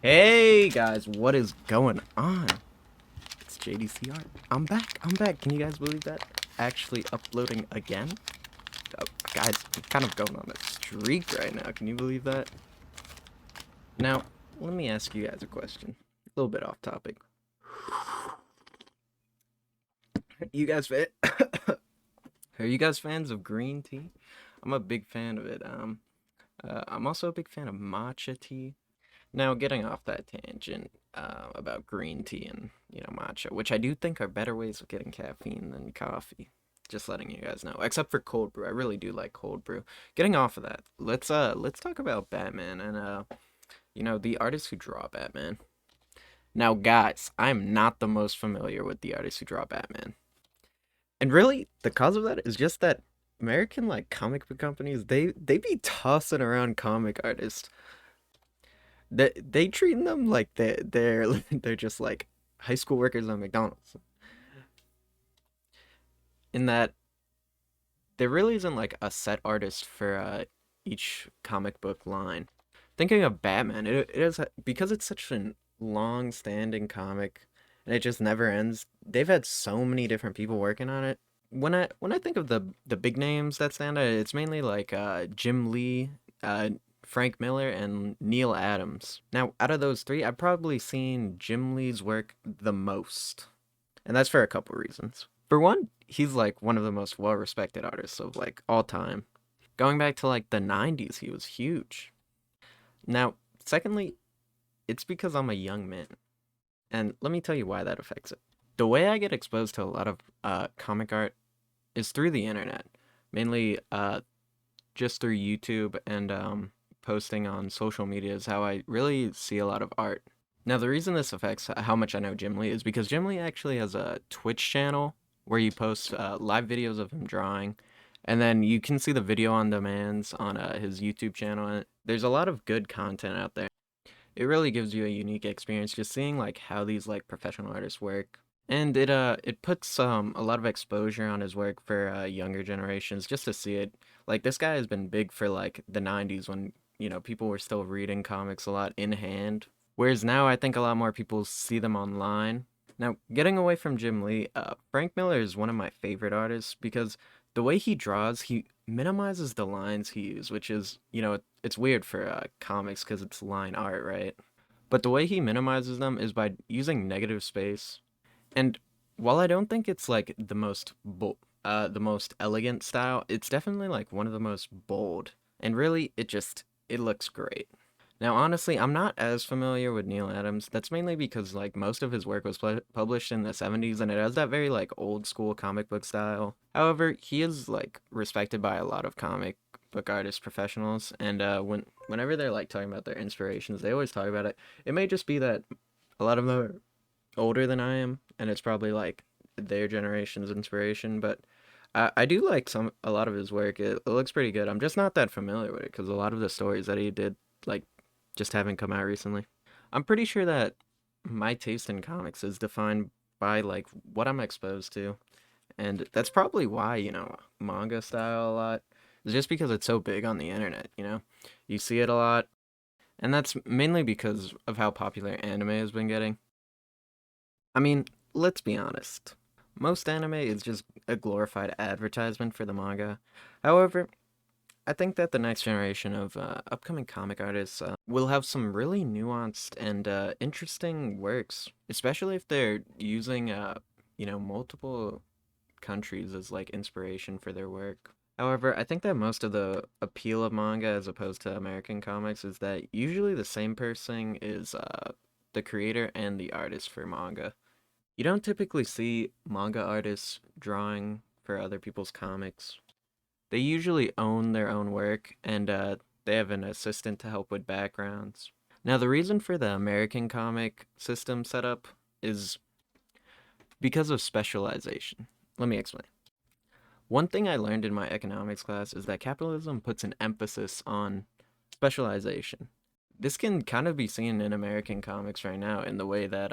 Hey guys, what is going on? It's JDCart. I'm back. Can you guys believe that? Actually uploading again? Oh, guys, I'm kind of going on a streak right now. Can you believe that? Now, let me ask you guys a question. A little bit off topic. You guys fa- Are you guys fans of green tea? I'm a big fan of it. I'm also a big fan of matcha tea. Now, getting off that tangent about green tea and matcha, which I do think are better ways of getting caffeine than coffee. Just letting you guys know, except for cold brew. I really do like cold brew. Getting off of that, let's talk about Batman and the artists who draw Batman. Now, guys, I'm not the most familiar with the artists who draw Batman, and really, the cause of that is just that American like comic book companies they be tossing around comic artists. They treat them like they're they're just like high school workers on McDonald's. In that there really isn't like a set artist for each comic book line. Thinking of Batman, it is because it's such a long-standing comic and it just never ends. They've had so many different people working on it. When I think of the big names that stand out, it's mainly like Jim Lee, uh, Frank Miller, and Neil Adams. Now, out of those three, I've probably seen Jim Lee's work the most, and that's for a couple reasons. For one, he's like one of the most well-respected artists of like all time. Going back to like the 90s, he was huge. Now, secondly, it's because I'm a young man, and let me tell you why that affects it. The way I get exposed to a lot of comic art is through the internet, mainly just through YouTube and posting on social media is how I really see a lot of art. Now, the reason this affects how much I know Jim Lee is because Jim Lee actually has a Twitch channel where he posts live videos of him drawing, and then you can see the video on demands on his YouTube channel. And there's a lot of good content out there. It really gives you a unique experience just seeing like how these like professional artists work. And it puts a lot of exposure on his work for younger generations just to see it. Like this guy has been big for like the 90s when people were still reading comics a lot in hand. Whereas now I think a lot more people see them online. Now, getting away from Jim Lee, Frank Miller is one of my favorite artists because the way he draws, he minimizes the lines he uses, which is, it's weird for comics because it's line art, right? But the way he minimizes them is by using negative space. And while I don't think it's like the most elegant style, it's definitely like one of the most bold. And really, it looks great. Now, honestly, I'm not as familiar with Neil Adams. That's mainly because like most of his work was published in the 70s and it has that very like old school comic book style. However, he is like respected by a lot of comic book artist professionals and whenever they're like talking about their inspirations, they always talk about it. It may just be that a lot of them are older than I am and it's probably like their generation's inspiration, but I do like a lot of his work. It looks pretty good. I'm just not that familiar with it because a lot of the stories that he did like just haven't come out recently. I'm pretty sure that my taste in comics is defined by like what I'm exposed to, and that's probably why manga style a lot. It's just because it's so big on the internet. You see it a lot, and that's mainly because of how popular anime has been getting. I mean, let's be honest. Most anime is just a glorified advertisement for the manga. However, I think that the next generation of upcoming comic artists will have some really nuanced and interesting works, especially if they're using multiple countries as like inspiration for their work. However, I think that most of the appeal of manga as opposed to American comics is that usually the same person is the creator and the artist for manga. You don't typically see manga artists drawing for other people's comics. They usually own their own work and they have an assistant to help with backgrounds. Now, the reason for the American comic system setup is because of specialization. Let me explain. One thing I learned in my economics class is that capitalism puts an emphasis on specialization. This can kind of be seen in American comics right now in the way that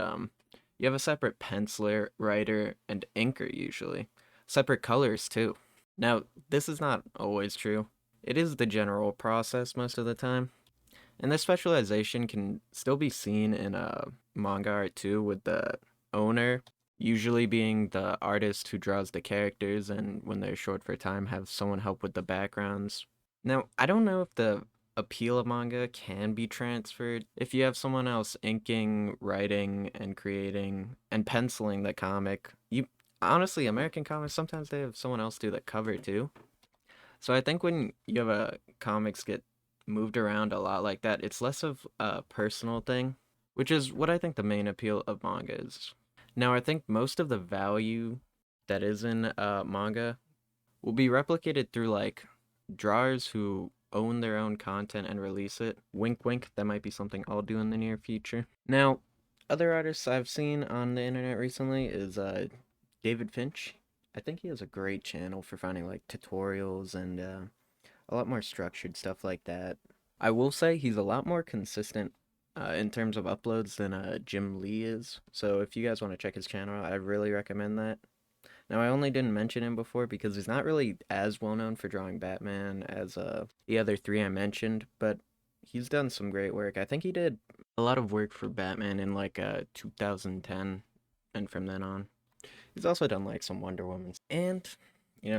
you have a separate penciler, writer, and inker usually. Separate colors too. Now, this is not always true. It is the general process most of the time. And this specialization can still be seen in manga art too, with the owner usually being the artist who draws the characters, and when they're short for time, have someone help with the backgrounds. Now, I don't know if the appeal of manga can be transferred if you have someone else inking, writing, and creating and penciling the comic. You honestly, American comics sometimes they have someone else do the cover too. So I think when you have a comics get moved around a lot like that, it's less of a personal thing, which is what I think the main appeal of manga is. Now, I think most of the value that is in manga will be replicated through like drawers who own their own content and release it. Wink, wink, that might be something I'll do in the near future. Now, other artists I've seen on the internet recently is David Finch. I think he has a great channel for finding like tutorials and a lot more structured stuff like that. I will say he's a lot more consistent in terms of uploads than Jim Lee is. So if you guys want to check his channel, I really recommend that. Now I only didn't mention him before because he's not really as well known for drawing Batman as the other three I mentioned, but he's done some great work. I think he did a lot of work for Batman in like 2010 and from then on. He's also done like some Wonder Woman and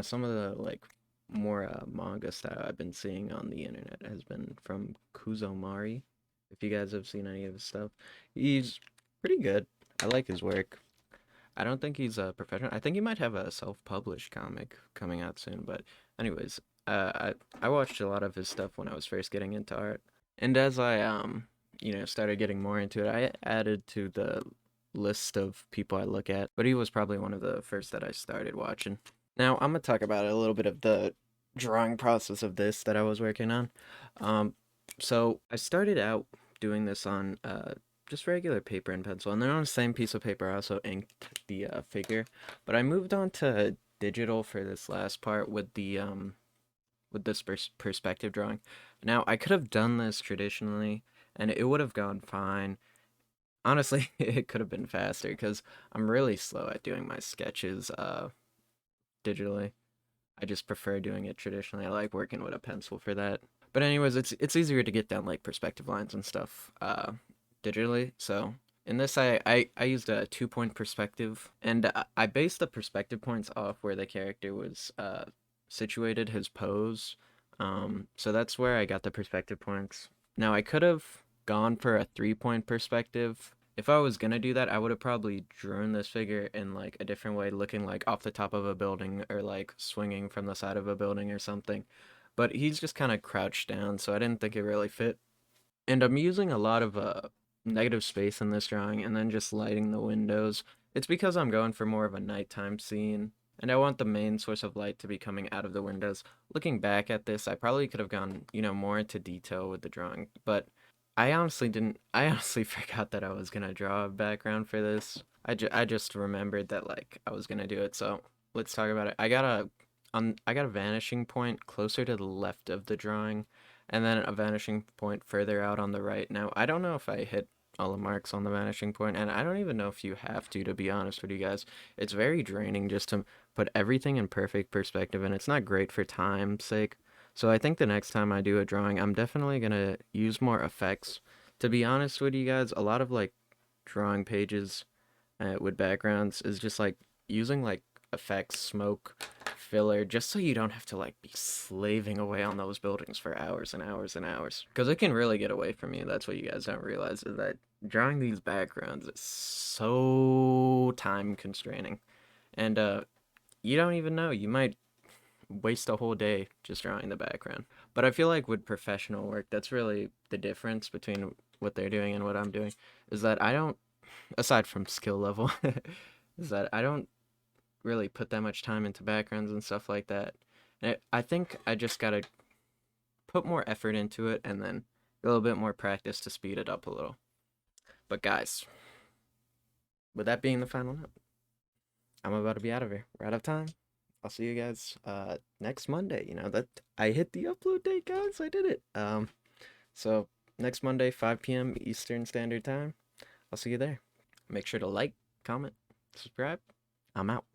some of the like more manga style I've been seeing on the internet has been from Kuzo Mari. If you guys have seen any of his stuff, he's pretty good. I like his work. I don't think he's a professional. I think he might have a self-published comic coming out soon. But anyways, I watched a lot of his stuff when I was first getting into art, and as I started getting more into it, I added to the list of people I look at. But he was probably one of the first that I started watching. Now I'm gonna talk about a little bit of the drawing process of this that I was working on. Um, so I started out doing this on just regular paper and pencil, and then on the same piece of paper I also inked the figure. But I moved on to digital for this last part with this perspective drawing. Now I could have done this traditionally, and it would have gone fine. Honestly, it could have been faster because I'm really slow at doing my sketches digitally. I just prefer doing it traditionally. I like working with a pencil for that. But anyways, it's easier to get down like perspective lines and stuff digitally. So in this, I used a 2 point perspective, and I based the perspective points off where the character was situated, his pose. So that's where I got the perspective points. Now I could have gone for a 3 point perspective. If I was gonna do that, I would have probably drawn this figure in like a different way, looking like off the top of a building or like swinging from the side of a building or something. But he's just kind of crouched down, so I didn't think it really fit. And I'm using a lot of negative space in this drawing and then just lighting the windows. It's because I'm going for more of a nighttime scene, and I want the main source of light to be coming out of the windows. Looking back at this, I probably could have gone, more into detail with the drawing, but I honestly didn't. I honestly forgot that I was gonna draw a background for this. I just remembered that like I was gonna do it. So let's talk about it. I got a vanishing point closer to the left of the drawing, and then a vanishing point further out on the right. Now I don't know if I hit all the marks on the vanishing point, and I don't even know if you have to be honest with you guys. It's very draining just to put everything in perfect perspective, and it's not great for time's sake. So I think the next time I do a drawing, I'm definitely gonna use more effects. To be honest with you guys, a lot of like drawing pages with backgrounds is just like using like effects, smoke, filler, just so you don't have to like be slaving away on those buildings for hours and hours and hours. Because it can really get away from you. That's what you guys don't realize is that drawing these backgrounds is so time constraining. And you don't even know. You might waste a whole day just drawing the background. But I feel like with professional work, that's really the difference between what they're doing and what I'm doing, is that I don't, aside from skill level, is that I don't really put that much time into backgrounds and stuff like that. And I think I just gotta put more effort into it and then a little bit more practice to speed it up a little. But guys, with that being the final note, I'm about to be out of here. We're out of time. I'll see you guys next Monday. That I hit the upload date, guys. I did it. So next Monday, 5 p.m. Eastern Standard Time. I'll see you there. Make sure to like, comment, subscribe. I'm out.